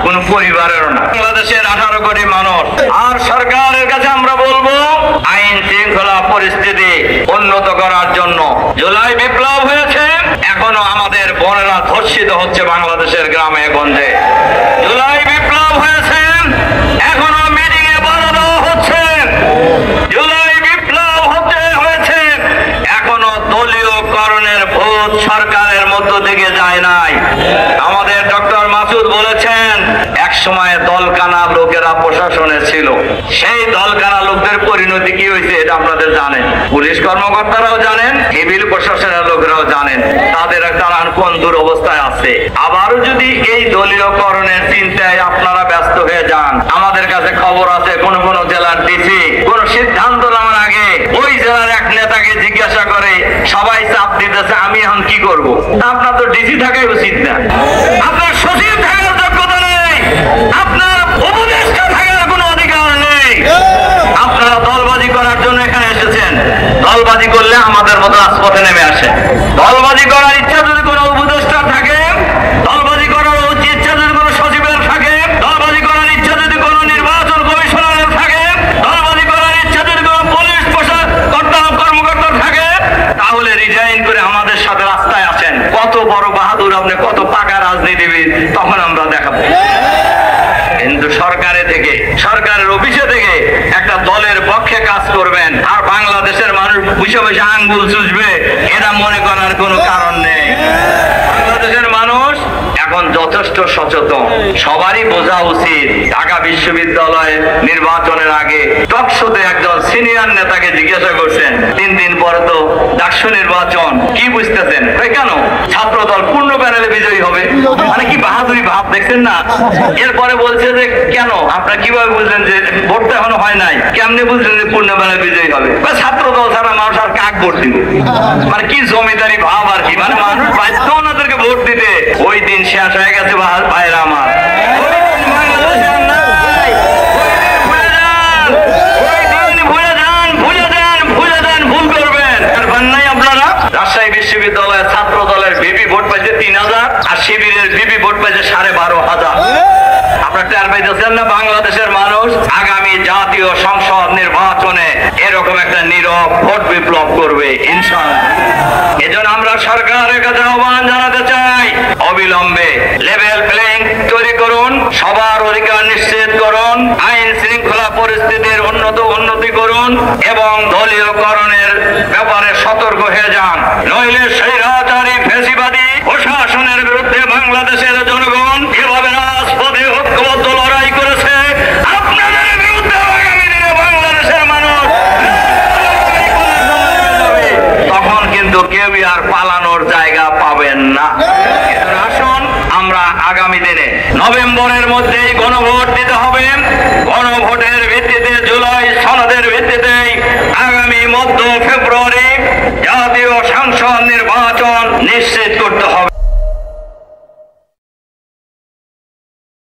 কোন পরিবারেরও না, বাংলাদেশের 18 কোটি মানুষ। আর সরকারের কাছে আমরা বলবো আইন শৃঙ্খলা পরিস্থিতি উন্নত করার জন্য জুলাই বিপ্লব হয়েছে, এখনো আমাদের বোনেরা ধর্ষিত হচ্ছে বাংলাদেশের গ্রামে গঞ্জে। জুলাই বিপ্লব হয়েছে, এখনো মিটিং এ বাধা দেওয়া হচ্ছে। জুলাই বিপ্লব হয়েছে, এখনো দলীয়করণের ভূত সরকারের মধ্য থেকে যায় নাই। আমাদের ডক্টর মাসুদ বলেছেন এক সময় দলকানা লোকেরা প্রশাসনে ছিল, সেই দলকানা লোকদের পরিণতি কি হয়েছে এটা আপনাদের জানেন, পুলিশ কর্মকর্তারাও জানেন, সিভিল প্রশাসনের লোকেরাও জানেন তারা কোন দুরবস্থায় আছে। আবারও যদি এই দলীয়করণের চিন্তায় আপনারা ব্যস্ত হয়ে যান, আমাদের কাছে খবর আছে কোন কোন জেলার ডিসি কোন সিদ্ধান্ত নেওয়ার আগে ওই জেলার এক নেতাকে জিজ্ঞাসা করে সবাই চাপ দিতেছে আমি এখন কি করব। আপনার তো ডিসি থাকাই উচিত না, আপনার সচিব থাকার যোগ্যতা নেই, আপনার উপদেষ্টা থাকার কোনো অধিকার নেই। আপনারা দলবাজি করার জন্য এখানে এসেছেন, দলবাজি করলে আমাদের মতো রাজপথে নেমে আসে। দলবাজি করার ইচ্ছা যদি কোনো উপদেষ্টা থাকে, দলবাজি করার ইচ্ছা যদি কোনো সচিবের থাকে, দলবাজি করার ইচ্ছা যদি কোনো নির্বাচন কমিশনারের থাকে, দলবাজি করার ইচ্ছা যদি কোনো পুলিশ কর্মকর্তা থাকে, তাহলে রিজাইন করে আমাদের সাথে রাস্তায় আসেন। কত বড় বাহাদুর আপনি, কত পাকা রাজনীতিবিদ, তখন আমরা দেখাবো। কিন্তু সরকারের অফিসে থেকে একটা দলের পক্ষে কাজ করবেন আর বাংলাদেশের মানুষ বসে বসে আঙ্গুল চুষবে, এটা মনে করার কোনো কারণ নেই। বাংলাদেশের মানুষ এখন যথেষ্ট সচেতন, সবারই বোঝা উচিত। ঢাকা বিশ্ববিদ্যালয় নির্বাচনের আগে টকশোতে একজন সিনিয়র নেতাকে জিজ্ঞাসা করছেন 3 দিন পরে তো ডাকসু নির্বাচন, কি বুঝতেছেন? কেন ছাত্র দল পূর্ণ প্যানেলে বিজয়ী হবে, মানে কি বাহাদুরি ভাব দেখছেন না? এরপরে বলছে যে কেন আপনারা কিভাবে বুঝলেন যে ভোট তো এখনো হয় নাই, কেমনে বুঝলেন যে পূর্ণ প্যানেলে বিজয়ী হবে? ছাত্র দল ছাড়া মানুষ আর কাক ভোট দিবে, মানে কি জমিদারি ভাব আর কি, মানে মানুষ বাধ্য ওনাদেরকে ভোট দিতে। ওই দিন শেষ হয়ে গেছে ভাইরা আমার। রাজশাহী বিশ্ববিদ্যালয়ের ছাত্র দলের ভিপি ভোট পাইছে 3000 আর শিবিরের ভিপি ভোট পাইছে 12,500। আপনারা টের পাইতেছেন না? বাংলাদেশের মানুষ আগামী জাতীয় সংসদ নির্বাচনে এরকম একটা নীরব ভোট বিপ্লব করবে ইনশাআল্লাহ। এজন্য আমরা সরকারের কাছে আহ্বান জানাতে চাই, অবিলম্বে লেভেল প্লেইং তৈরি করুন, সবার অধিকার নিশ্চিত করুন, আইন শৃঙ্খলা পরিস্থিতির উন্নতি করুন এবং দলীয়করণের ব্যাপারে সতর্ক হয়ে যান। নইলে স্বৈরাচারী ফ্যাসিবাদী প্রশাসনের বিরুদ্ধে বাংলাদেশের জনগণ কিভাবে রাজপথে ঐক্যবদ্ধ লড়াই করেছে, আপনাদের বিরুদ্ধে আগামী দিনে বাংলাদেশের মানুষ তখন কিন্তু কেউই আর পালানোর জায়গা পাবেন না। আসুন আমরা আগামী দিনে নভেম্বরের মধ্যেই গণভোট দিতে হবে। গণভোটের ভিত্তিতে জুলাই সনদের ভিত্তিতে আগামী মধ্য ফেব্রুয়ারি জাতীয় সংসদ নির্বাচন নিশ্চিত করতে হবে।